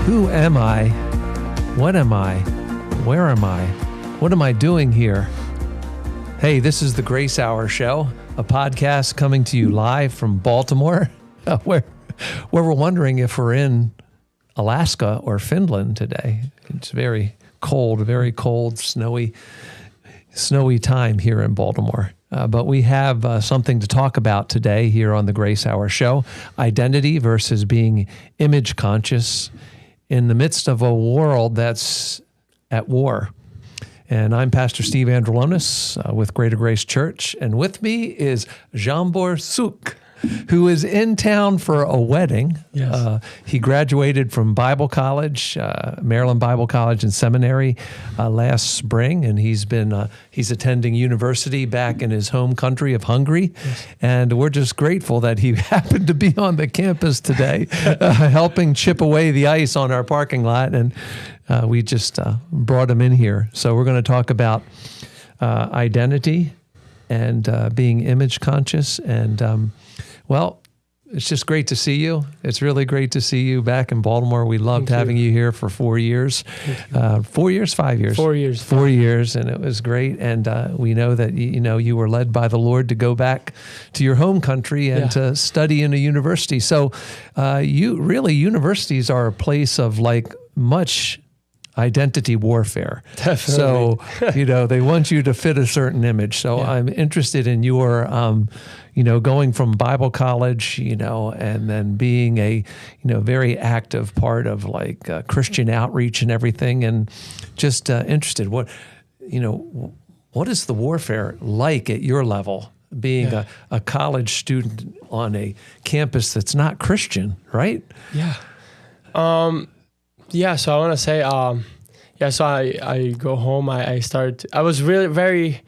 Who am I? What am I? Where am I? What am I doing here? Hey, this is the Grace Hour Show, a podcast coming to you live from Baltimore, where we're wondering if we're in Alaska or Finland today. It's very cold, snowy time here in Baltimore. But we have something to talk about today here on the Grace Hour Show, identity versus being image conscious in the midst of a world that's at war. And I'm Pastor Steve Andrulonis with Greater Grace Church. And with me is Zsombor Szuk, who is in town for a wedding. Yes. He graduated from Bible College, Maryland Bible College and Seminary last spring, and he's attending university back in his home country of Hungary. Yes. And we're just grateful that he happened to be on the campus today, helping chip away the ice on our parking lot, and we just brought him in here. So we're going to talk about identity and being image conscious, and well, it's just great to see you. It's really great to see you back in Baltimore. We loved having you here for 4 years. 4 years, 5 years? 4 years. 4 years, and it was great. And we know that you were led by the Lord to go back to your home country and to study in a university. So universities are a place of much identity warfare. Definitely. So, they want you to fit a certain image. So I'm interested in your, going from Bible college, and then being a, very active part of Christian outreach and everything. And just interested, what is the warfare like at your level, being a college student on a campus that's not Christian, right? Yeah. So I want to say, so I go home, I was really very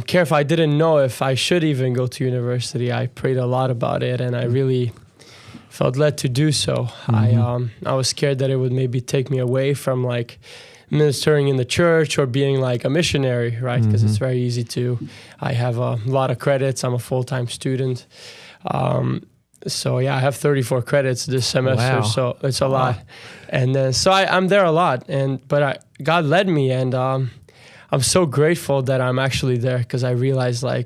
careful. I didn't know if I should even go to university. I prayed a lot about it, and I really felt led to do so. Mm-hmm. I was scared that it would maybe take me away from ministering in the church or being a missionary, right? Because it's very easy I have a lot of credits. I'm a full-time student. So I have 34 credits this semester, so it's a lot. And then, I'm there a lot, but God led me, and I'm so grateful that I'm actually there, because I realized I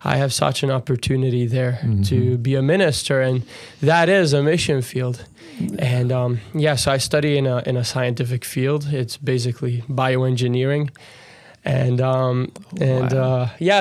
have such an opportunity there to be a minister, and that is a mission field. And so I study in a scientific field. It's basically bioengineering. And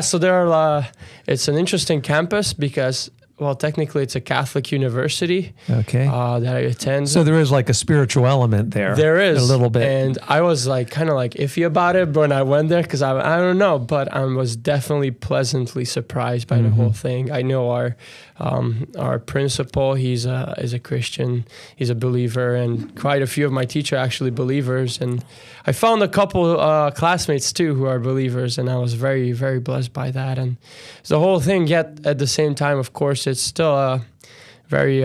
so there are it's an interesting campus because, well, technically it's a Catholic university that I attend. So there is a spiritual element there. There is. A little bit. And I was kind of iffy about it when I went there, because I don't know, but I was definitely pleasantly surprised by the whole thing. I know our principal, is a Christian, he's a believer, and quite a few of my teachers are actually believers. And I found a couple classmates too who are believers, and I was very, very blessed by that. And the whole thing, yet at the same time, of course, it's still a very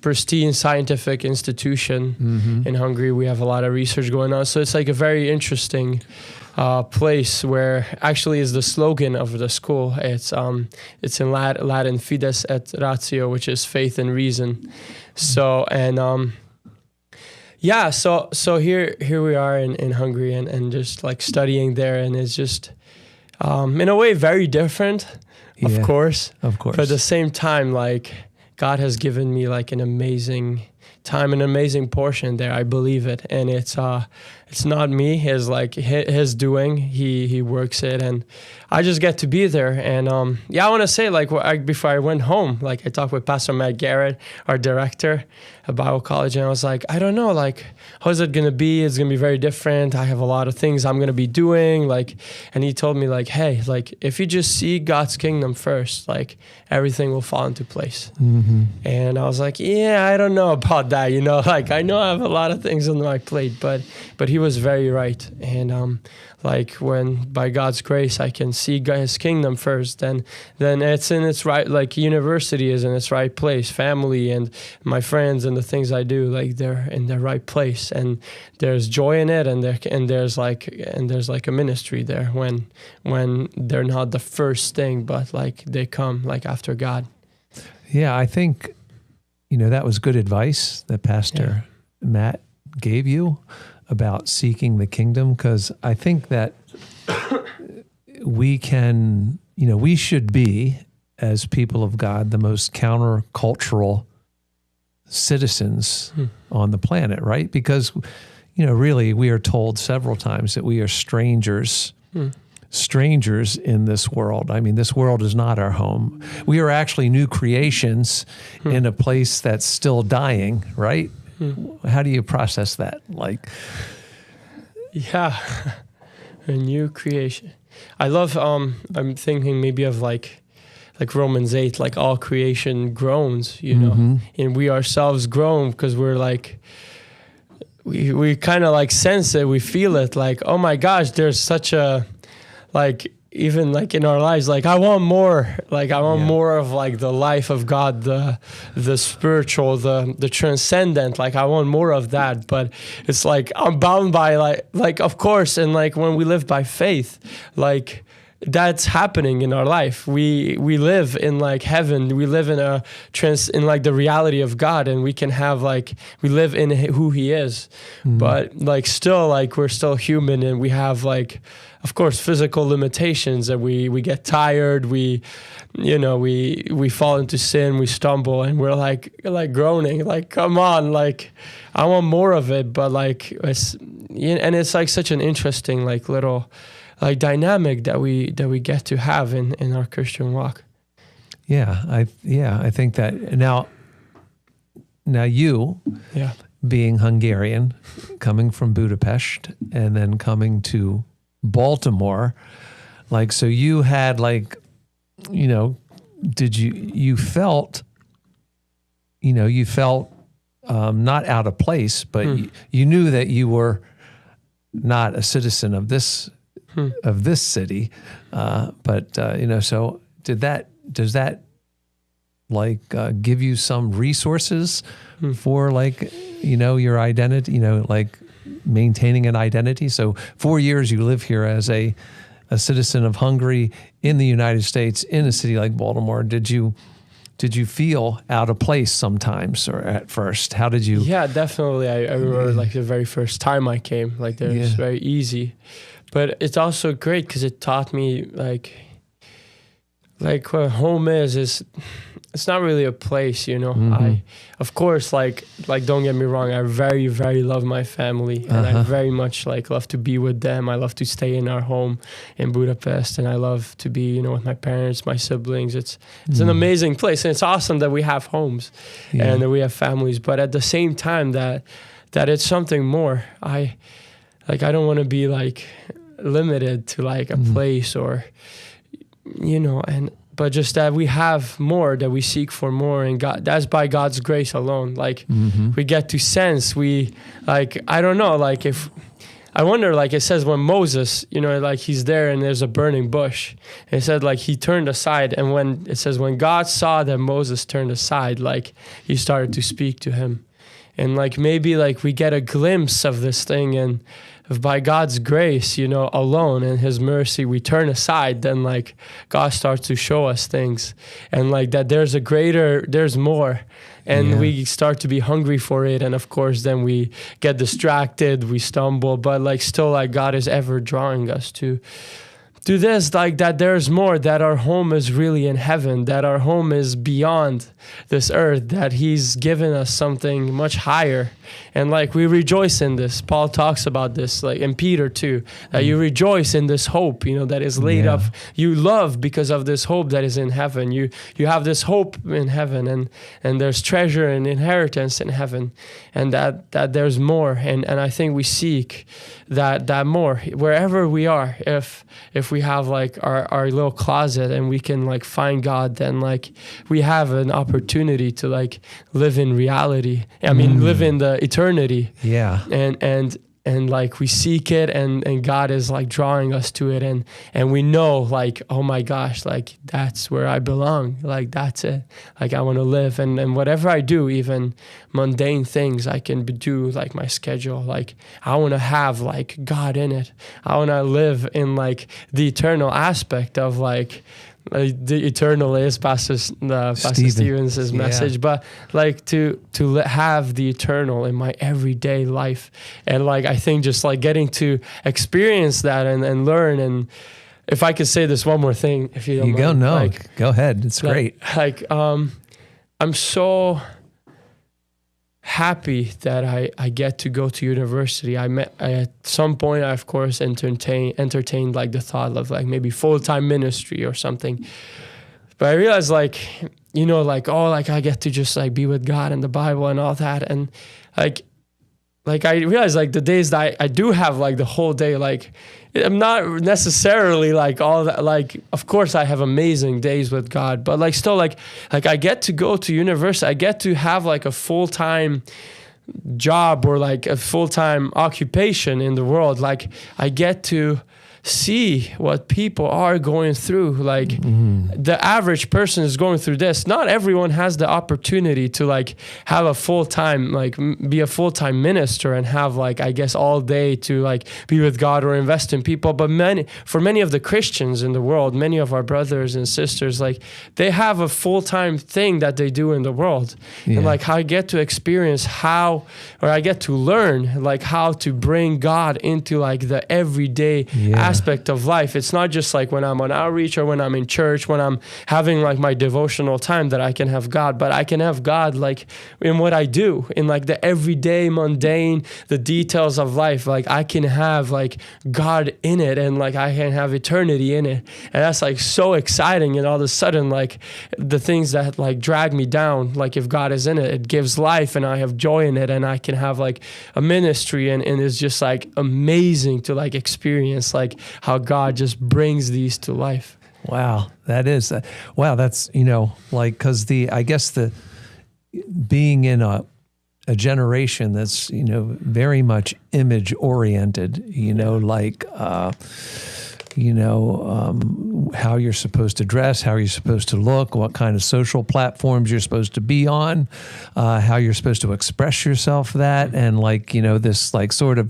pristine scientific institution in Hungary. We have a lot of research going on. So it's a very interesting place where actually is the slogan of the school. It's in Latin, Fides et Ratio, which is faith and reason. So, and so here we are in Hungary and just studying there, and it's just in a way very different, of course. But at the same time, God has given me an amazing time, an amazing portion there. I believe it, and it's not me. It's his doing. He works it, and I just get to be there. And I want to say before I went home, I talked with Pastor Matt Garrett, our director at Bible College, and I was I don't know, how's it gonna be? It's gonna be very different. I have a lot of things I'm gonna be doing, and he told me hey, if you just see God's kingdom first, everything will fall into place. And I was I don't know about that, I know I have a lot of things on my plate, but he was very right. And when by God's grace I can see His kingdom first, then it's in its right, university is in its right place, family and my friends and the things I do, they're in their right place, and there's joy in it, and there's a ministry there when they're not the first thing, but they come after God. Yeah, I think that was good advice that Pastor Matt gave you about seeking the kingdom? Because I think that we can, we should be, as people of God, the most countercultural citizens on the planet, right? Because, really, we are told several times that we are strangers in this world. I mean, this world is not our home. We are actually new creations in a place that's still dying, right? How do you process that? Yeah, a new creation. I love, I'm thinking maybe of like Romans 8, like all creation groans, and we ourselves groan because we're like, we kind of like sense it, we feel it, like, oh my gosh, there's such a, like, even like in our lives, like I want more, more of like the life of God, the spiritual, the transcendent, like I want more of that. But it's like I'm bound by like of course, and like when we live by faith, like that's happening in our life. We live in like heaven. We live in in like the reality of God, and we can have like we live in who He is. But like still, like we're still human, and we have like, of course, physical limitations, and we get tired. We fall into sin. We stumble, and we're like groaning, like come on, like I want more of it. But like and it's like such an interesting like little like dynamic that we get to have in our Christian walk. I think that now you being Hungarian, coming from Budapest and then coming to Baltimore, like, so you had like, did you felt not out of place, but you knew that you were not a citizen of this city, but so does that like give you some resources for like your identity, like maintaining an identity? So 4 years you live here as a citizen of Hungary in the United States in a city like Baltimore. Did you feel out of place sometimes, or at first? How did you? Yeah, definitely. I remember like the very first time I came, like it was very easy. But it's also great because it taught me like what home is it's not really a place, I, of course, like don't get me wrong, I very, very love my family, and I very much like love to be with them. I love to stay in our home in Budapest, and I love to be, with my parents, my siblings. It's an amazing place, and it's awesome that we have homes and that we have families. But at the same time, that it's something more. I don't want to be like limited to like a place or, but just that we have more, that we seek for more, and God, that's by God's grace alone. Like we get to sense, I don't know, like if, I wonder, like it says when Moses, like he's there and there's a burning bush, and it said like he turned aside, and when God saw that Moses turned aside, like he started to speak to him. And like maybe like we get a glimpse of this thing, and if by God's grace, alone and His mercy, we turn aside, then like God starts to show us things, and like that there's more, and we start to be hungry for it. And of course, then we get distracted, we stumble, but like still like God is ever drawing us to this, like that there's more, that our home is really in heaven, that our home is beyond this earth, that He's given us something much higher. And like we rejoice in this. Paul talks about this, like in Peter too, that you rejoice in this hope, that is laid up. You love because of this hope that is in heaven. You have this hope in heaven, and there's treasure and inheritance in heaven, and that there's more. And I think we seek that more wherever we are. If we have like our little closet and we can like find God, then like we have an opportunity to like live in reality. I mean, live in the eternity. Yeah. And like we seek it, and God is like drawing us to it, and we know like, oh my gosh, like that's where I belong, like that's it, like I want to live, and whatever I do, even mundane things, I can do like my schedule, like I want to have like God in it. I want to live in like the eternal aspect of like the eternalist, Pastor Stevens' message, but like to have the eternal in my everyday life. And like, I think just like getting to experience that and learn. And if I could say this one more thing, if you don't mind. Go, no, like, go ahead. It's great. Like, I'm so happy that I get to go to university. At some point, I of course entertained like the thought of like maybe full-time ministry or something. But I realized like, you know, like, oh, like I get to just like be with God and the Bible and all that. And like I realized like the days that I do have like the whole day, like I'm not necessarily like all that, like, of course I have amazing days with God, but like still like I get to go to university. I get to have like a full-time job or like a full-time occupation in the world. Like I get to see what people are going through. Like the average person is going through this. Not everyone has the opportunity to like have a full-time, like be a full-time minister and have like, I guess all day to like be with God or invest in people. But for many of the Christians in the world, many of our brothers and sisters, like they have a full-time thing that they do in the world. And like I get to experience I get to learn like how to bring God into like the everyday aspect of life. It's not just like when I'm on outreach or when I'm in church, when I'm having like my devotional time that I can have God, but I can have God like in what I do, in like the everyday mundane, the details of life. Like I can have like God in it and like I can have eternity in it. And that's like so exciting. And all of a sudden, like the things that like drag me down, like if God is in it, it gives life and I have joy in it and I can have like a ministry and it's just like amazing to like experience like how God just brings these to life. Wow, that's, you know, like, because I guess the being in a generation that's, you know, very much image oriented, you know, like, how you're supposed to dress, how you're supposed to look, what kind of social platforms you're supposed to be on, how you're supposed to express yourself and like, you know, this like sort of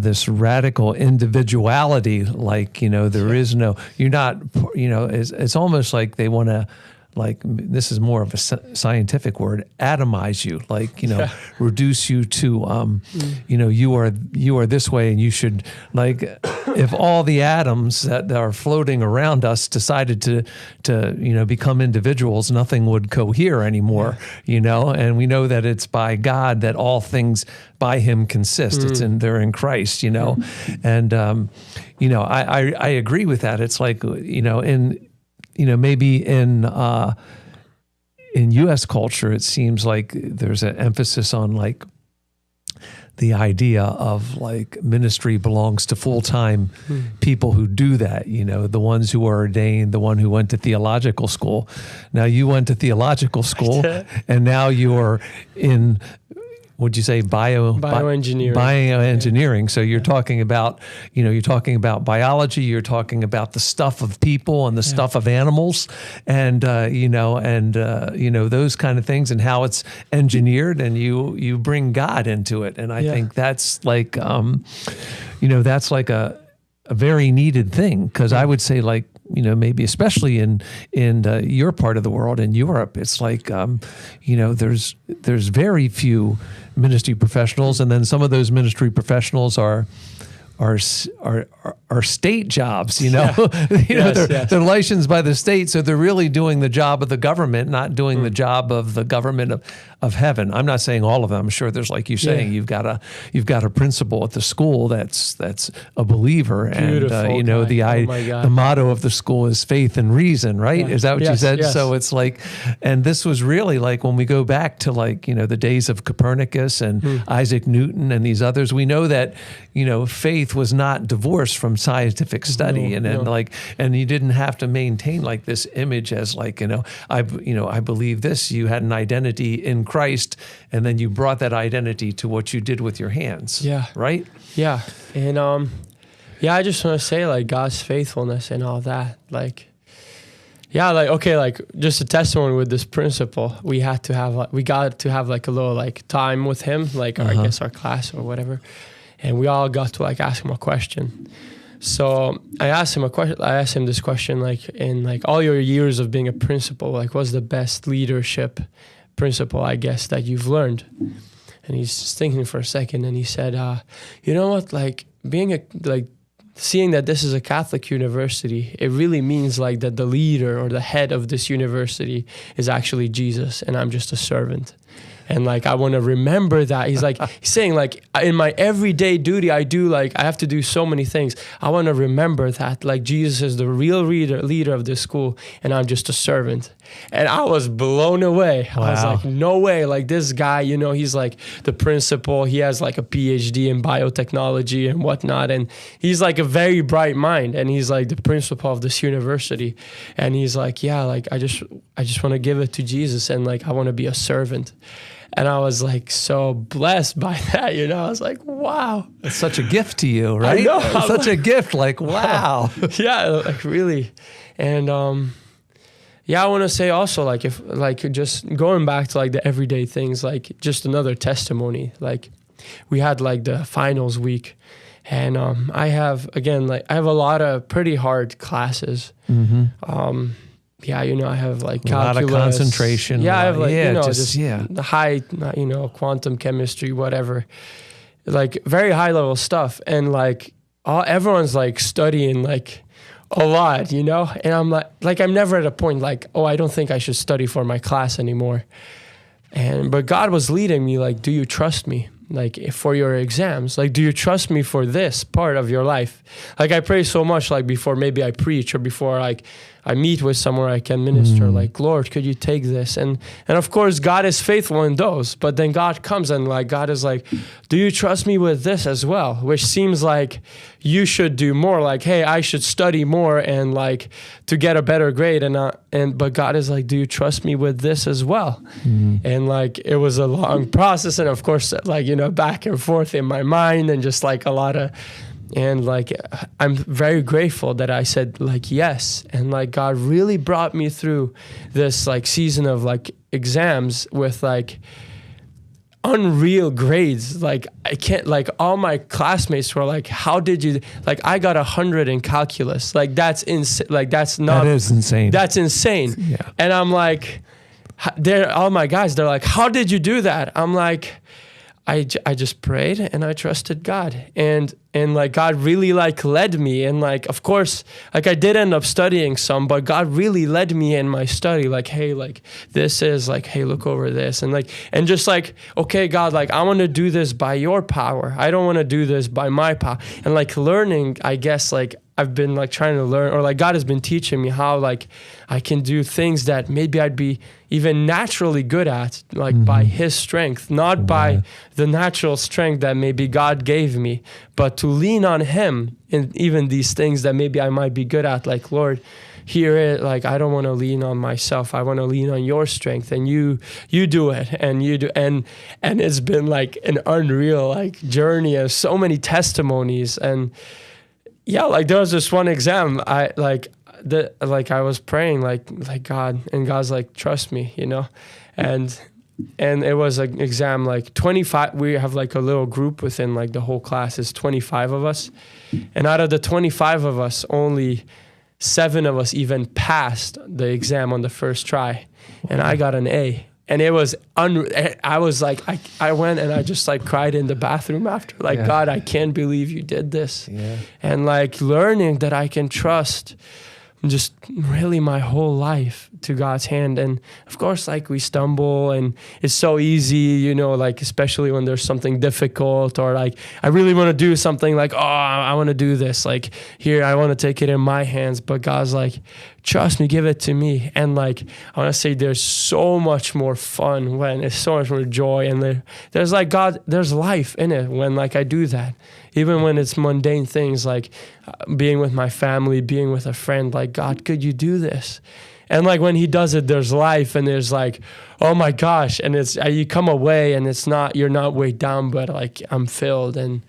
this radical individuality, like, you know, there is no, you're not, you know, it's almost like they want to, like, this is more of a scientific word, atomize you, like, you know, reduce you to, you know, you are this way and you should, like, if all the atoms that are floating around us decided to, you know, become individuals, nothing would cohere anymore, you know, and we know that it's by God that all things by him consist. They're in Christ, you know, and, you know, I agree with that. It's like, you know, maybe in U.S. culture, it seems like there's an emphasis on like the idea of like ministry belongs to full-time people who do that, you know, the ones who are ordained, the one who went to theological school. Now you went to theological school and now you're in, would you say bioengineering? Bioengineering. So you're talking about, you know, you're talking about biology, you're talking about the stuff of people and the stuff of animals and, you know, those kind of things and how it's engineered and you bring God into it. And I think that's like, you know, that's like a very needed thing. Cause I would say like, you know, maybe especially in your part of the world, in Europe, it's like, you know, there's very few ministry professionals, and then some of those ministry professionals are state jobs, you know. You know, they're licensed by the state, so they're really doing the job of the government, not doing the job of the government of heaven. I'm not saying all of them. I'm sure there's, like you're saying, you've got a principal at the school that's a believer, beautiful, and you know the motto of the school is faith and reason, right? Is that what you said? Yes. So it's like, and this was really like when we go back to like, you know, the days of Copernicus and Isaac Newton and these others, we know that, you know, faith was not divorced from scientific study, and you didn't have to maintain like this image as like, you know, I believe this. You had an identity in Christ, and then you brought that identity to what you did with your hands. Yeah. Right. Yeah. And I just want to say like God's faithfulness and all that. Like, yeah, like okay, like just a testimony with this principle. We got to have like a little like time with him, like I guess our class or whatever. And we all got to like ask him a question. So I asked him this question, like, in like all your years of being a principal, like, what's the best leadership principle, I guess, that you've learned? And he's just thinking for a second, and he said, you know what, like, seeing that this is a Catholic university, it really means like that the leader or the head of this university is actually Jesus, and I'm just a servant. And like, I want to remember that. He's saying like, in my everyday duty, I have to do so many things. I want to remember that like Jesus is the real leader of this school, and I'm just a servant. And I was blown away. Wow. I was like, no way. Like, this guy, you know, he's like the principal. He has like a PhD in biotechnology and whatnot. And he's like a very bright mind. And he's like the principal of this university. And he's like, yeah, like, I just want to give it to Jesus, and like, I want to be a servant. And I was like so blessed by that, you know. I was like, wow. It's such a gift to you, right? I know. It's such a gift, like, wow. Yeah, like, really. And yeah, I want to say also, like, if like just going back to like the everyday things, like just another testimony. Like, we had like the finals week, and I have a lot of pretty hard classes. Mm-hmm. Yeah, you know, I have like calculus, a lot of concentration. Yeah, I have like, you know, just the high, you know, quantum chemistry, whatever, like very high level stuff. And like everyone's like studying like a lot, you know? And I'm like, I'm never at a point like, oh, I don't think I should study for my class anymore. But God was leading me like, do you trust me? Like, for your exams, like, do you trust me for this part of your life? Like, I pray so much, like, before maybe I preach or before like I meet with somewhere I can minister, like, Lord, could you take this? And of course, God is faithful in those, but then God comes and like, God is like, do you trust me with this as well? Which seems like you should do more, like, hey, I should study more and like to get a better grade. But God is like, do you trust me with this as well? And like, it was a long process. And of course, like, you know, back and forth in my mind, and just like a lot of, and like, I'm very grateful that I said like yes. And like, God really brought me through this like season of like exams with like unreal grades. Like, I can't, like, all my classmates were like, how did you, like, I got 100 in calculus. Like, that's insane. Like, that is insane. That's insane. Yeah. And I'm like, all my guys, they're like, how did you do that? I'm like, I just prayed and I trusted God, and like, God really like led me. And like, of course, like, I did end up studying some, but God really led me in my study. Like, hey, like, this is like, hey, look over this. And like, and just like, okay, God, like, I want to do this by your power. I don't want to do this by my power. And like, learning, I guess, like, I've been like trying to learn, or like God has been teaching me how like I can do things that maybe I'd be even naturally good at, like by his strength, not by the natural strength that maybe God gave me, but to lean on him in even these things that maybe I might be good at. Like, Lord, here it, like, I don't want to lean on myself. I want to lean on your strength, and you do it, and you do. And it's been like an unreal like journey of so many testimonies. And yeah, like, there was this one exam, I was praying like God, and God's like, trust me, you know, and it was an exam, like 25, we have like a little group within like the whole class is 25 of us. And out of the 25 of us, only 7 of us even passed the exam on the first try. And I got an A. And it was, I was like, I went and I just like cried in the bathroom after, like, God, I can't believe you did this. Yeah. And like, learning that I can trust just really my whole life to God's hand. And of course, like, we stumble, and it's so easy, you know, like, especially when there's something difficult, or like, I really want to do something, like, oh, I want to do this, like, here, I want to take it in my hands. But God's like, trust me, give it to me. And like, I want to say there's so much more fun when it's so much more joy, and there's like, God, there's life in it when like I do that. Even when it's mundane things, like being with my family, being with a friend, like, God, could you do this? And like, when he does it, there's life, and there's like, oh my gosh. And it's, you come away and it's not, you're not weighed down, but like, I'm filled. And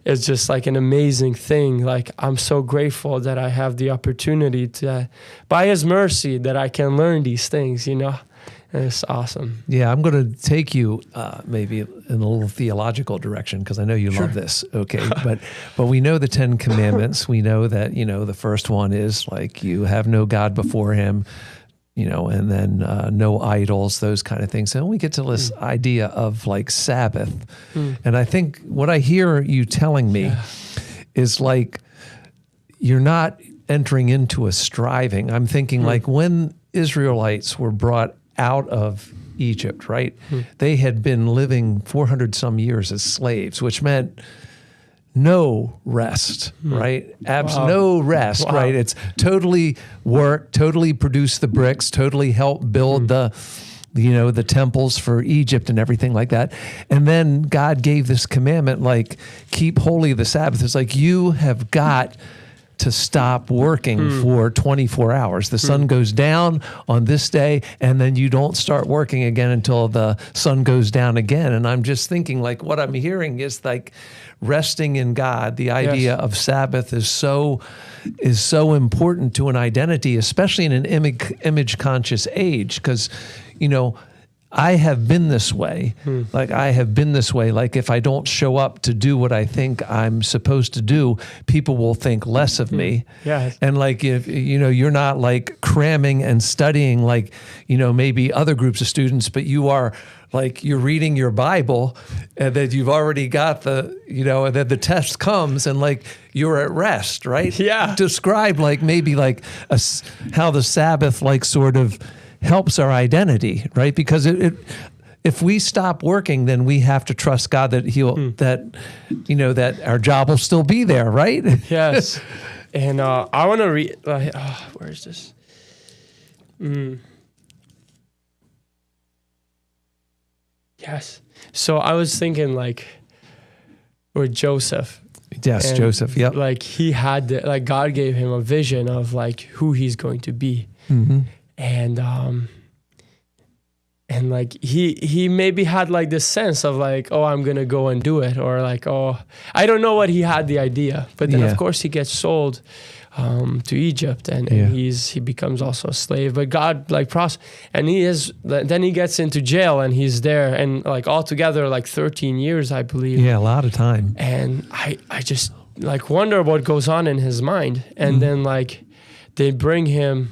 it's just like an amazing thing. Like, I'm so grateful that I have the opportunity to, by his mercy, that I can learn these things, you know? And it's awesome. Yeah, I'm going to take you maybe in a little theological direction because I know you love this. Okay, but we know the 10 Commandments. We know that, the first one is like you have no God before him, and then no idols, those kind of things. And we get to this idea of like Sabbath. And I think what I hear you telling me is like you're not entering into a striving. I'm thinking like when Israelites were brought out of Egypt, right? They had been living 400 some years as slaves, which meant no rest, right? No rest, right? It's totally work, totally produce the bricks, totally help build the temples for Egypt and everything like that. And then God gave this commandment, like, keep holy the Sabbath. It's like you have got to stop working for 24 hours. The sun goes down on this day, and then you don't start working again until the sun goes down again. And I'm just thinking, like, what I'm hearing is like resting in God. The idea of Sabbath is so important to an identity, especially in an image conscious age, because I have been this way. Like I have been this way. Like if I don't show up to do what I think I'm supposed to do, people will think less of me. Yeah. And like if you're not like cramming and studying like maybe other groups of students, but you are like you're reading your Bible and that you've already got and then the test comes and like you're at rest, right? Yeah. Describe like maybe like how the Sabbath like sort of helps our identity, right? Because if we stop working, then we have to trust God that that our job will still be there, right? Yes. And I want to read. Where is this? Yes. So I was thinking like with Joseph. Yes, Joseph. Yep. Like he had God gave him a vision of like who he's going to be. And like he maybe had like this sense of like, oh, I'm gonna go and do it, or like, oh, I don't know what he had the idea, but then of course he gets sold to Egypt and he becomes also a slave. But God like then he gets into jail and he's there and like altogether like 13 years, I believe. Yeah, a lot of time. And I just like wonder what goes on in his mind. And then like they bring him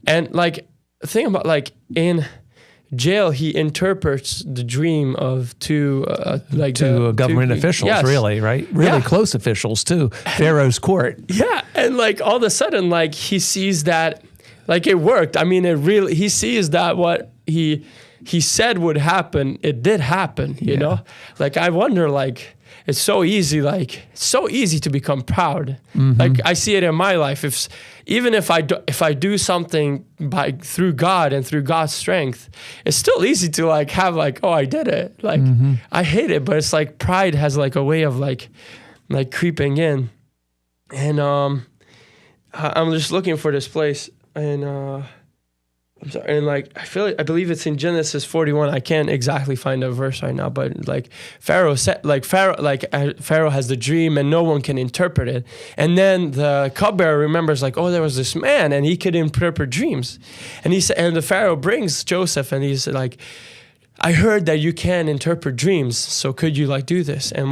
and like. Thing about like in jail, he interprets the dream of two government officials, really, right? Really close officials too. Pharaoh's court. Yeah, and like all of a sudden, like he sees that, like it worked. I mean, he sees that what he said would happen, it did happen. You know, like I wonder, like. It's so easy to become proud. Like I see it in my life. If I do something through God and through God's strength, it's still easy to like have like, oh, I did it. Like I hate it, but it's like pride has like a way of like creeping in. And I'm just looking for this place and I'm sorry, and like I believe it's in Genesis 41. I can't exactly find a verse right now, but like Pharaoh has the dream and no one can interpret it. And then the cupbearer remembers like, oh, there was this man and he could interpret dreams. And the Pharaoh brings Joseph and he's like, I heard that you can interpret dreams, so could you like do this? And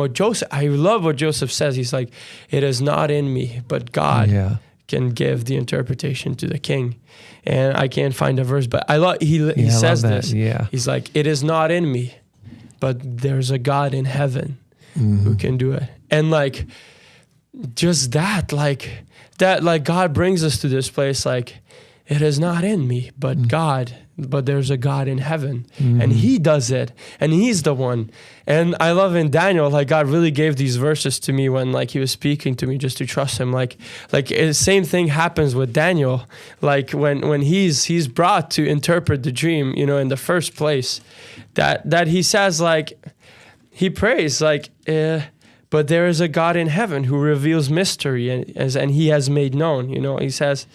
I love what Joseph says. He's like, it is not in me, but God can give the interpretation to the king. And I can't find a verse, but he says this. Yeah. He's like, it is not in me, but there's a God in heaven who can do it. And like, just that God brings us to this place, like, it is not in me, but but there's a God in heaven and he does it and he's the one. And I love in Daniel, like God really gave these verses to me when like he was speaking to me just to trust him. Like the same thing happens with Daniel. Like when he's brought to interpret the dream, in the first place, that he says like, he prays like, but there is a God in heaven who reveals mystery and he has made known, he says,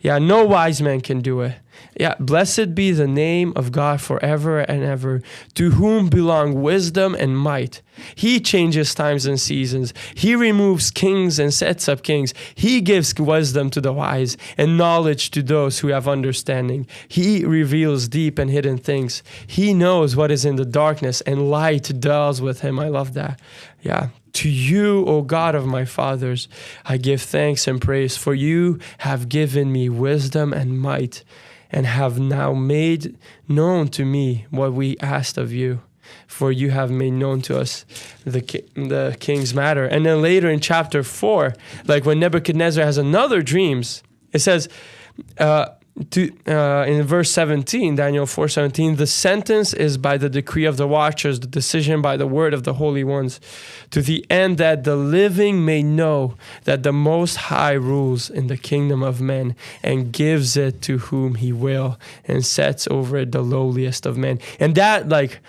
no wise man can do it. Yeah, blessed be the name of God forever and ever, to whom belong wisdom and might. He changes times and seasons. He removes kings and sets up kings. He gives wisdom to the wise and knowledge to those who have understanding. He reveals deep and hidden things. He knows what is in the darkness, and light dwells with him. I love that. Yeah. To you, O God of my fathers, I give thanks and praise, for you have given me wisdom and might, and have now made known to me what we asked of you. For you have made known to us the king's matter. And then later in chapter 4, like when Nebuchadnezzar has another dreams, it says, in verse 17, Daniel 4:17, the sentence is by the decree of the watchers, the decision by the word of the holy ones, to the end that the living may know that the Most High rules in the kingdom of men and gives it to whom he will and sets over it the lowliest of men. And that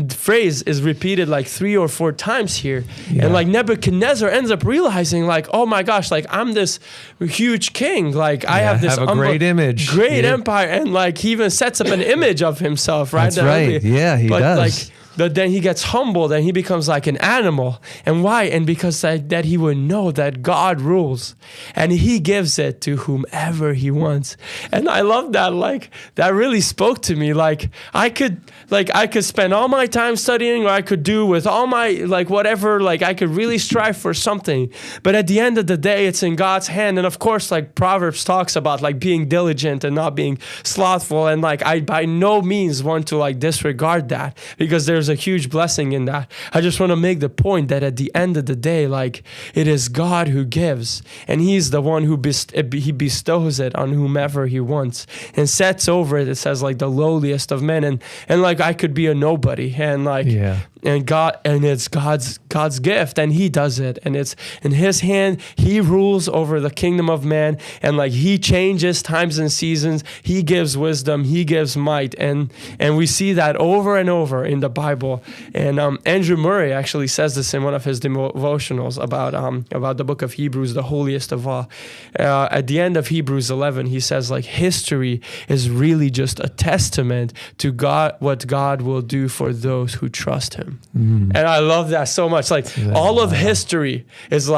phrase is repeated 3 or 4 times here. Yeah. And Nebuchadnezzar ends up realizing oh my gosh, I'm this huge king. I have this great image. Great empire, and he even sets up an image of himself, right? That's right. Yeah, he does. But then he gets humbled and he becomes like an animal. And why? And because that he would know that God rules and he gives it to whomever he wants. And I love that. That really spoke to me. I could spend all my time studying, or I could do with all my whatever. I could really strive for something. But at the end of the day, it's in God's hand. And of course, Proverbs talks about being diligent and not being slothful. And I by no means want to disregard that, because there's a huge blessing in that. I just want to make the point that at the end of the day, it is God who gives, and he's the one who he bestows it on whomever he wants and sets over it. It says the lowliest of men, and I could be a nobody, and and God, and it's God's gift, and he does it, and it's in his hand. He rules over the kingdom of man, and he changes times and seasons. He gives wisdom, he gives might, and we see that over and over in the Bible. And Andrew Murray actually says this in one of his devotionals about the book of Hebrews, the holiest of all. At the end of Hebrews 11, he says history is really just a testament to God, what God will do for those who trust him. Mm. And I love that so much. All of history is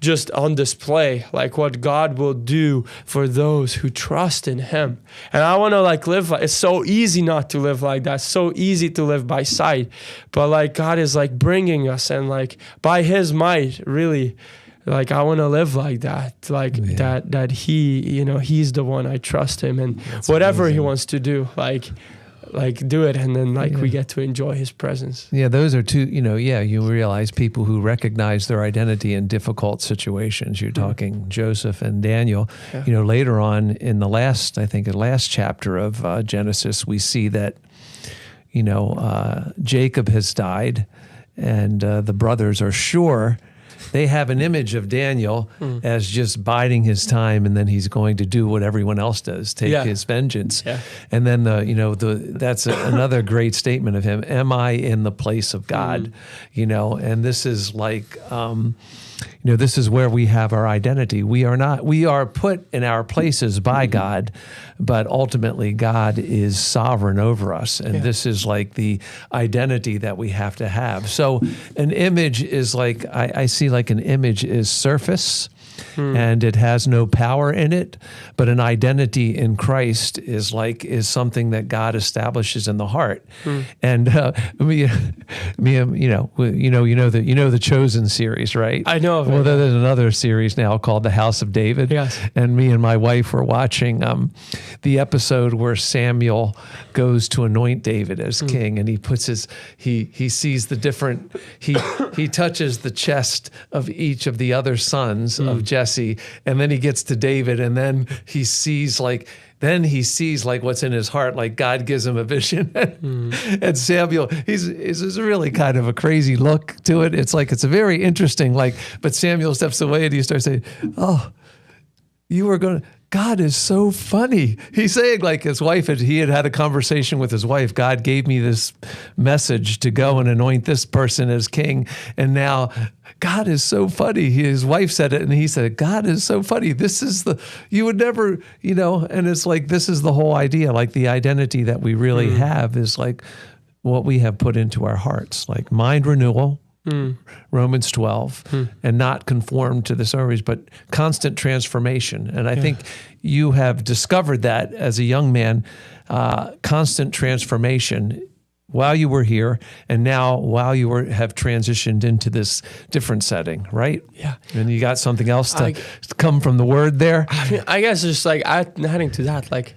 just on display, what God will do for those who trust in him. And I want to live it's so easy not to live like that, so easy to live by sight. But God is bringing us, and by his might, really, I want to live like that, that he, he's the one. I trust him, and that's whatever amazing. He wants to do, do it, and then we get to enjoy his presence. Yeah, those are two, you realize people who recognize their identity in difficult situations. You're talking Joseph and Daniel. Yeah. Later on in the last chapter of Genesis, we see that Jacob has died, and the brothers are sure they have an image of Daniel as just biding his time, and then he's going to do what everyone else does, take his vengeance. Yeah. And then that's another great statement of him. Am I in the place of God? And this is this is where we have our identity. We are put in our places by God, but ultimately God is sovereign over us. And this is the identity that we have to have. So an image is I see an image is surface, and it has no power in it, but an identity in Christ is something that God establishes in the heart. And the Chosen series, right? I know of it. Well, there's another series now called The House of David. Yes. And me and my wife were watching the episode where Samuel goes to anoint David as king, and he puts he sees the different, he touches the chest of each of the other sons of Jesse, and then he gets to David, and then he sees what's in his heart, God gives him a vision. And Samuel, he's really kind of a crazy look to it. It's it's a very interesting, but Samuel steps away and he starts saying, "Oh, you were going to, God is so funny. He's saying like his wife, he had a conversation with his wife. God gave me this message to go and anoint this person as king. And now God is so funny. His wife said it and he said, God is so funny. You would never, and it's like, this is the whole idea. Like the identity that we really have is like what we have put into our hearts, like mind renewal, Romans 12, and not conform to the stories, but constant transformation. And I think you have discovered that as a young man, constant transformation while you were here, and now while you have transitioned into this different setting, right? Yeah. And you got something else to come from the word there? I mean, I guess just like adding to that, like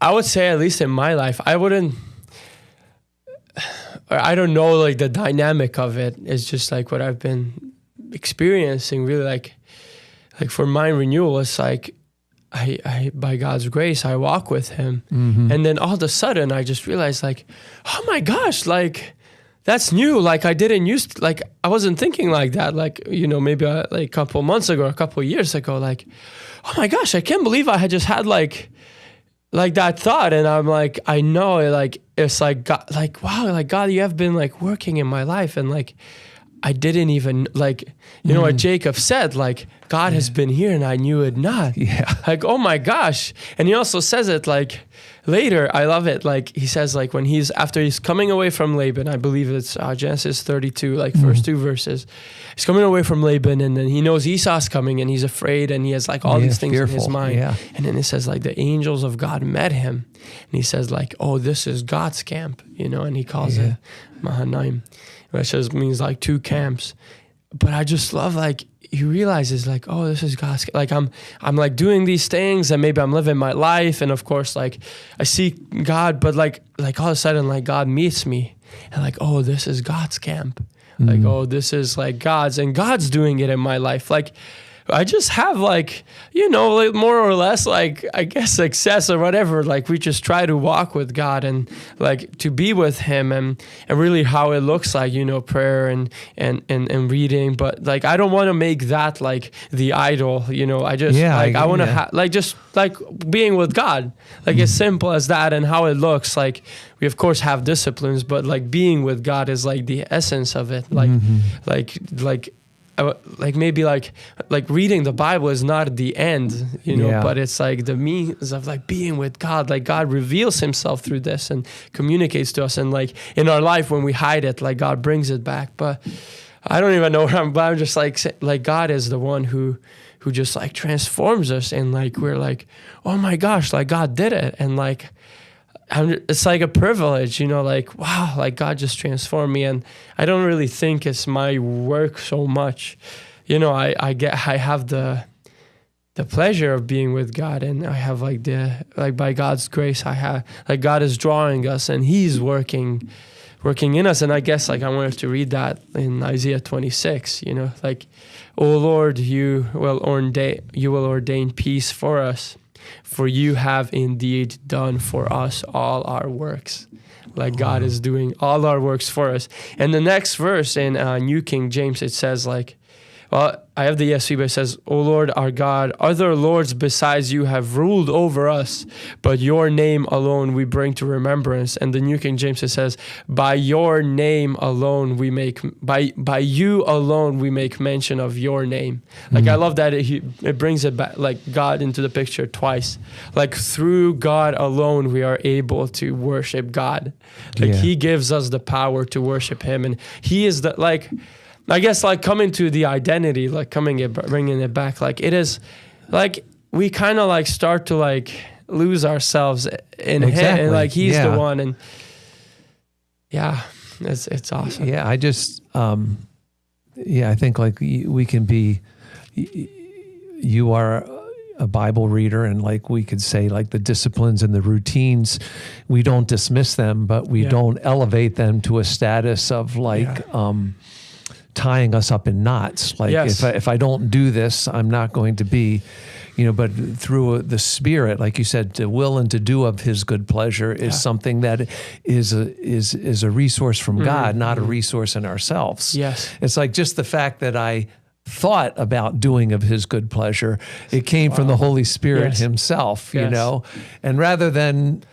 I would say, at least in my life, I don't know, like the dynamic of it is just like what I've been experiencing really, like for mind renewal, it's like I by God's grace, I walk with him. And then all of a sudden I just realized like, oh my gosh, like that's new. Like I didn't used to, like, I wasn't thinking like that. Like, maybe like a couple months ago, a couple of years ago, like, oh my gosh, I can't believe I had just had like that thought. And I'm like, I know, like, it's like, God, like, wow, like God, you have been like working in my life. And like, I didn't even like, what Jacob said, like God has been here and I knew it not. Yeah. Like, oh my gosh. And he also says it like later, I love it. Like he says like when after he's coming away from Laban, I believe it's Genesis 32, like first two verses. He's coming away from Laban and then he knows Esau's coming and he's afraid and he has like all these things fearful. In his mind. Yeah. And then it says like the angels of God met him and he says like, oh, this is God's camp, and he calls it Mahanaim, which just means like two camps. But I just love like he realizes like, oh, this is God's, like I'm like doing these things and maybe I'm living my life and of course like I see God, but like all of a sudden like God meets me and like, oh, this is God's camp. Like, oh, this is like God's, and God's doing it in my life. Like I just have like, like more or less like, I guess success or whatever. Like we just try to walk with God and like to be with him and really how it looks like, prayer and reading. But like, I don't want to make that like the idol, I just I want to have like, just like being with God, like as simple as that and how it looks like. We of course have disciplines, but like being with God is like the essence of it. Like, like maybe like reading the Bible is not the end, but it's like the means of like being with God. Like God reveals himself through this and communicates to us. And like in our life, when we hide it, like God brings it back. But I don't even know where I'm just like God is the one who just like transforms us. And like, we're like, oh my gosh, like God did it. And like, it's like a privilege, like, wow, like God just transformed me. And I don't really think it's my work so much. I have the pleasure of being with God, and I have like by God's grace, I have like God is drawing us and he's working in us. And I guess like I wanted to read that in Isaiah 26, like, oh Lord, you will ordain peace for us. For you have indeed done for us all our works. Like God is doing all our works for us. And the next verse in New King James, it says like, well, I have the ESV, but it says, O Lord our God, other lords besides you have ruled over us, but your name alone we bring to remembrance. And the New King James, it says, by your name alone we make, by you alone we make mention of your name. Like I love that it brings it back, like God into the picture twice. Like through God alone we are able to worship God. Like he gives us the power to worship him. And he is the, like, I guess like coming to the identity, like bringing it back, like it is like we kind of like start to like lose ourselves in him, and like he's the one, and it's awesome. Yeah, I just I think like we can be. You are a Bible reader, and like we could say like the disciplines and the routines, we don't dismiss them, but we don't elevate them to a status of like. Tying us up in knots. Like if I don't do this, I'm not going to be, but through the Spirit, like you said, to will and to do of his good pleasure is something that is a resource from God, not a resource in ourselves. Yes. It's like just the fact that I thought about doing of his good pleasure. It came from the Holy Spirit himself, you know, and rather than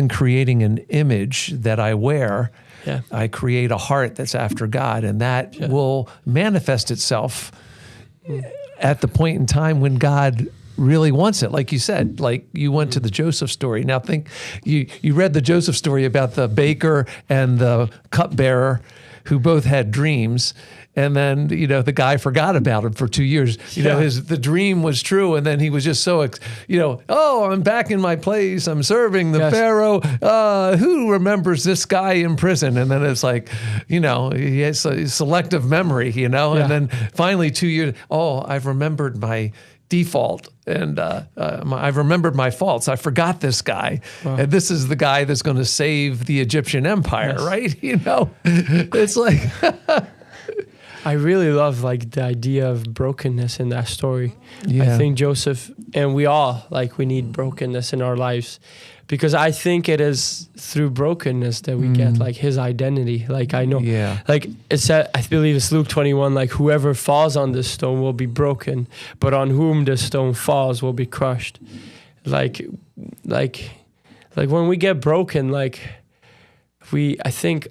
creating an image that I wear, I create a heart that's after God, and that will manifest itself at the point in time when God really wants it. Like you said, like you went to the Joseph story. Now think, you read the Joseph story about the baker and the cupbearer who both had dreams. And then, you know, the guy forgot about him for 2 years. You know, the dream was true. And then he was just so, oh, I'm back in my place. I'm serving the Pharaoh. Who remembers this guy in prison? And then it's like, you know, he has a selective memory, you know. And then finally 2 years, I've remembered my default, and I've remembered my faults. I forgot this guy, and this is the guy that's going to save the Egyptian empire, right? You know, it's like... I really love like the idea of brokenness in that story. I think Joseph, and we all, like, we need brokenness in our lives, because I think it is through brokenness that we get like his identity. Like I know, like it said, I believe it's Luke 21, like whoever falls on this stone will be broken, but on whom the stone falls will be crushed. Like when we get broken, I think,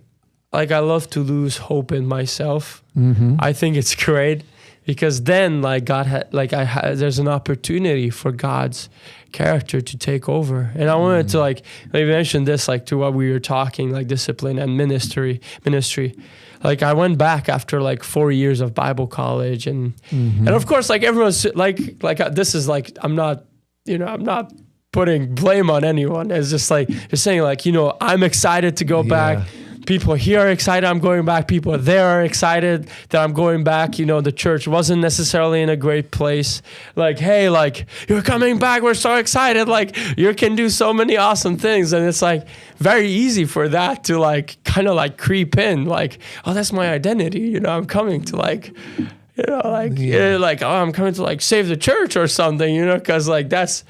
like, I love to lose hope in myself. I think it's great, because then, like, there's an opportunity for God's character to take over. And I wanted to, like, maybe mention this, like, to what we were talking, like discipline and ministry. Like, I went back after like 4 years of Bible college, and of course, like, everyone's like this is like, I'm not putting blame on anyone. It's just like, just saying, like, you know, I'm excited to go back. People here are excited I'm going back. People there are excited that I'm going back. You know, the church wasn't necessarily in a great place. Like, hey, like, you're coming back. We're so excited. Like, you can do so many awesome things. And it's like very easy for that to like kind of like creep in. Like, oh, that's my identity. You know, I'm coming to like, you know, like, oh, I'm coming to like save the church or something, you know, because like that's...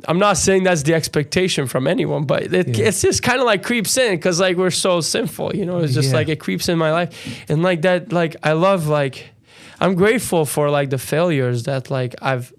I'm not saying that's the expectation from anyone, but it's just kind of like creeps in, because like we're so sinful, you know. It's just like it creeps in my life, and like that, like I love, like I'm grateful for like the failures that like I've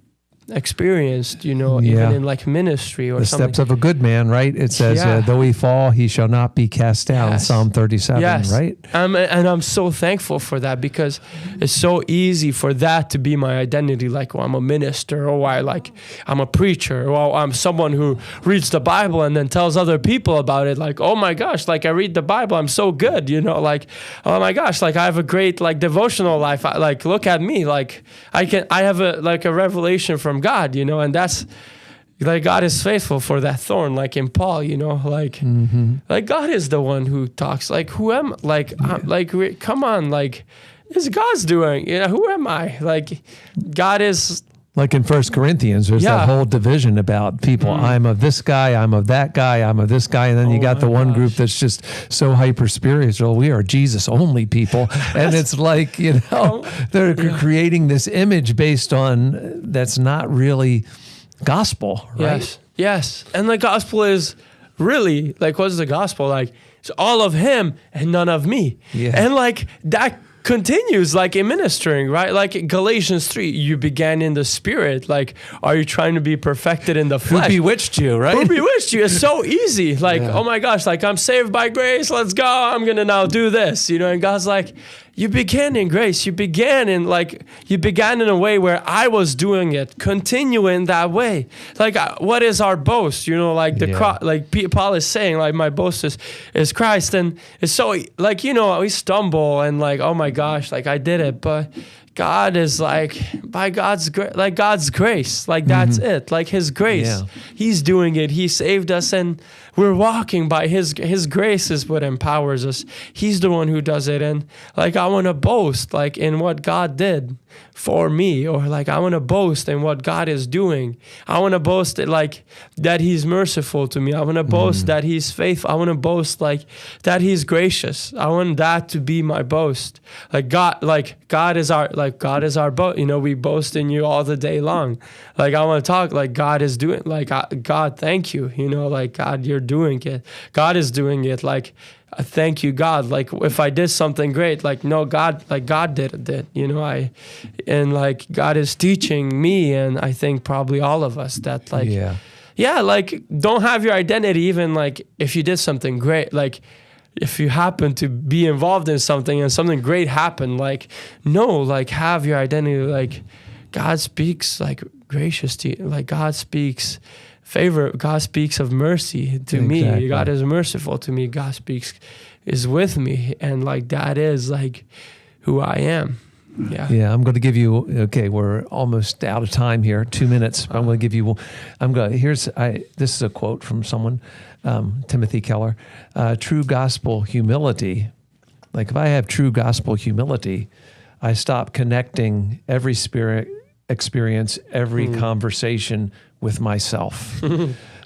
experienced, you know, even in like ministry or something. The steps of a good man, right? It says, though he fall, he shall not be cast down. Psalm 37, right? And I'm so thankful for that, because it's so easy for that to be my identity. Like, I'm a minister, or I'm a preacher, or I'm someone who reads the Bible and then tells other people about it. Like, oh my gosh, like I read the Bible, I'm so good, you know, like, oh my gosh, like I have a great like devotional life. Like, look at me, like I have a revelation from God, you know, and that's like, God is faithful for that thorn, like in Paul, you know, like, like God is the one who talks. Like, who am, like, come on, like, it's God's doing, you know, who am I? Like, God is. Like in 1 Corinthians, there's that whole division about people. I'm of this guy, I'm of that guy, I'm of this guy. And then you got the one group that's just so hyper spiritual. We are Jesus only people. And it's like, you know, they're creating this image based on that's not really gospel, right? Yes. And the gospel is really, like, what's the gospel? Like, it's all of him and none of me. And like that continues, like, in ministering, right? Like Galatians 3, you began in the spirit. Like, are you trying to be perfected in the flesh? Who bewitched you, right? Who bewitched you? It's so easy. Like, oh my gosh, like, I'm saved by grace. Let's go. I'm going to now do this, you know? And God's like, you began in grace. You began in a way where I was doing it. Continue in that way. Like, what is our boast? You know, like Paul is saying, like, my boast is Christ. And it's so, like, you know, we stumble and like, oh my gosh, like I did it. But God is like, by God's grace, like God's grace, like that's it, like his grace. He's doing it. He saved us, and we're walking by his grace is what empowers us. He's the one who does it. And like, I want to boast like in what God did for me, or like I want to boast in what God is doing. I want to boast it, like that he's merciful to me. I want to boast that he's faithful. I want to boast like that he's gracious. I want that to be my boast. God is our boast. You know, we boast in you all the day long. Like, I want to talk like God is doing, like, God, thank you. You know, like, God, you're doing it. God is doing it. Like, thank you, God. Like if I did something great, like no, God did it, you know. And like God is teaching me, and I think probably all of us, that like, like don't have your identity even like if you did something great, like if you happen to be involved in something and something great happened, like no, like have your identity like God speaks like gracious to you, like God speaks favor, God speaks of mercy to me, God is merciful to me, God is with me, and like that is like who I am. I'm going to give you, okay, we're almost out of time here, 2 minutes. I'm going to give you, this is a quote from someone, Timothy Keller, true gospel humility. Like if I have true gospel humility, I stop connecting every spirit experience, every conversation with myself.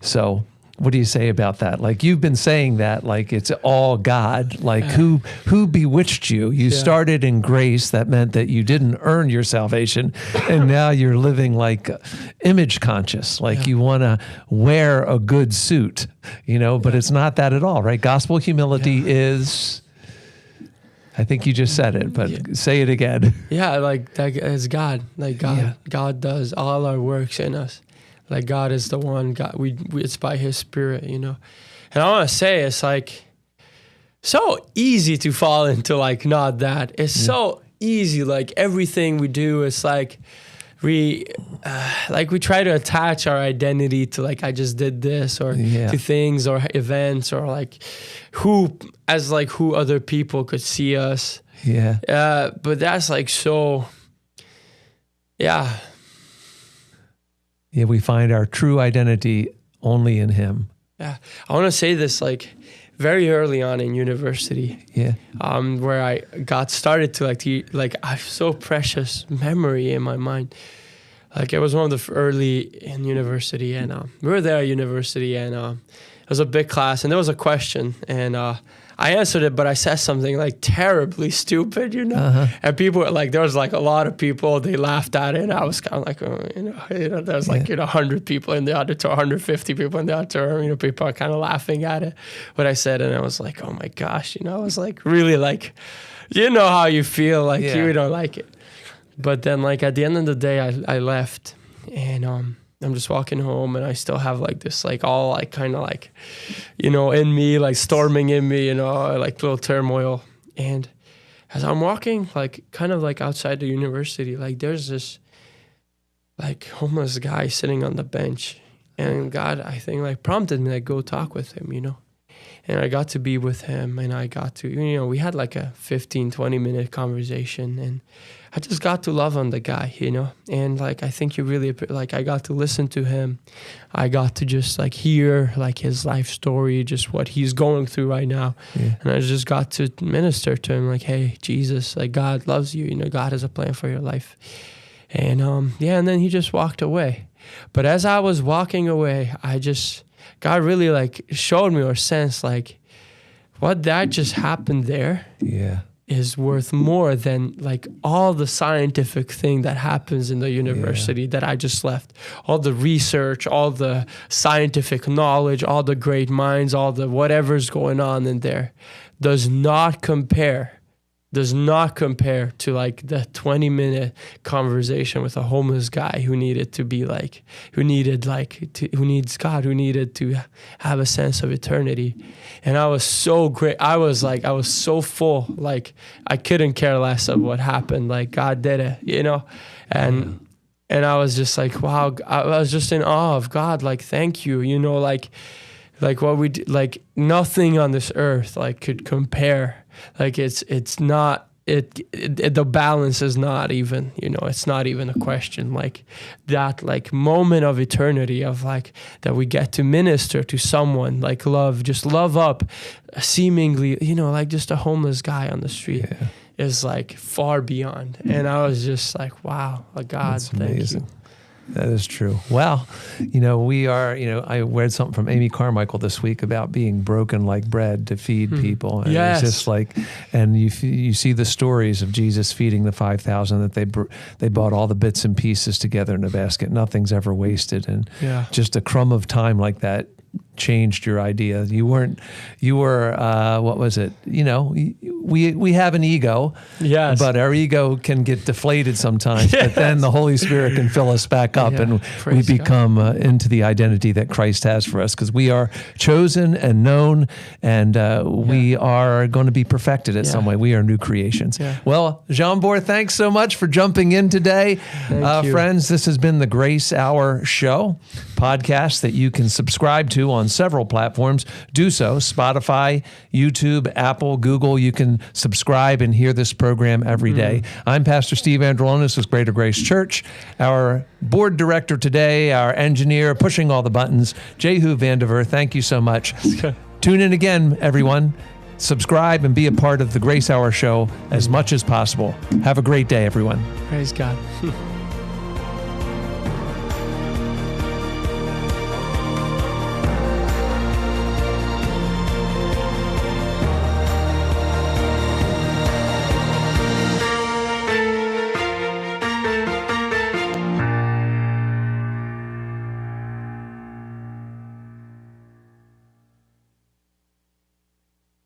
So what do you say about that? Like you've been saying that, like it's all God, like who bewitched you? You started in grace. That meant that you didn't earn your salvation. And now you're living like image conscious, like you want to wear a good suit, you know, but it's not that at all, right? Gospel humility is, I think you just said it, but say it again. Yeah. Like that is God, like God does all our works in us. Like God is the one, God, it's by His Spirit, you know. And I want to say, it's like so easy to fall into like not that. It's so easy. Like everything we do is like we try to attach our identity to like I just did this, or to things or events, or like who other people could see us. But that's like so. We find our true identity only in Him. I want to say this like very early on in university. Where I got started to I have so precious memory in my mind. Like it was one of the early in university, and we were there at university, and it was a big class, and there was a question, and I answered it, but I said something like terribly stupid, you know. And people were like, there was like a lot of people, they laughed at it, and I was kind of like, there was like 100 people in the auditorium, 150 people in the auditorium, you know, people are kind of laughing at it, what I said, and I was like, oh my gosh, you know, I was like really like, you know how you feel, like you don't like it. But then like at the end of the day, I left, and I'm just walking home, and I still have like this, like all like kind of like, you know, in me, like storming in me, you know, like little turmoil. And as I'm walking, like kind of like outside the university, like there's this like homeless guy sitting on the bench, and God, I think like prompted me like go talk with him, you know. And I got to be with him, and I got to, you know, we had like a 15-20 minute conversation, and I just got to love on the guy, you know. And like I think you really, like I got to listen to him, I got to just like hear like his life story, just what he's going through right now. And I just got to minister to him like, hey, Jesus, like God loves you, you know, God has a plan for your life. And and then he just walked away. But as I was walking away, God really like showed me or sensed like what that just happened there is worth more than like all the scientific thing that happens in the university that I just left. All the research, all the scientific knowledge, all the great minds, all the whatever's going on in there does not compare to like the 20-minute conversation with a homeless guy who needs God, who needed to have a sense of eternity. And I was so great. I was so full, like I couldn't care less of what happened. Like God did it, you know? And I was just like, wow, I was just in awe of God. Like, thank you, you know, like what we did, like nothing on this earth like could compare. Like it's not, the balance is not even, you know, it's not even a question. Like that like moment of eternity of like that we get to minister to someone, like just love up seemingly, you know, like just a homeless guy on the street is like far beyond. And I was just like, wow, God, that's amazing. Thank you. That is true. Well, you know, we are, you know, I read something from Amy Carmichael this week about being broken like bread to feed people. And it's just like, and you see the stories of Jesus feeding the 5,000 that they bought all the bits and pieces together in a basket. Nothing's ever wasted. And just a crumb of time like that changed your idea. You were, what was it? We have an ego, yes, but our ego can get deflated sometimes, yes. But then the Holy Spirit can fill us back up, and we become into the identity that Christ has for us, because we are chosen and known, and we are going to be perfected in some way. We are new creations. Yeah. Well, Zsombor, thanks so much for jumping in today. Friends, this has been the Grace Hour Show podcast that you can subscribe to on several platforms. Do so: Spotify, YouTube, Apple, Google. You can subscribe and hear this program every day. I'm Pastor Steve Andrulonis with Greater Grace Church. Our board director today, our engineer pushing all the buttons, Jehu Vandiver. Thank you so much. Tune in again, everyone. Subscribe and be a part of the Grace Hour Show as much as possible. Have a great day, everyone. Praise God.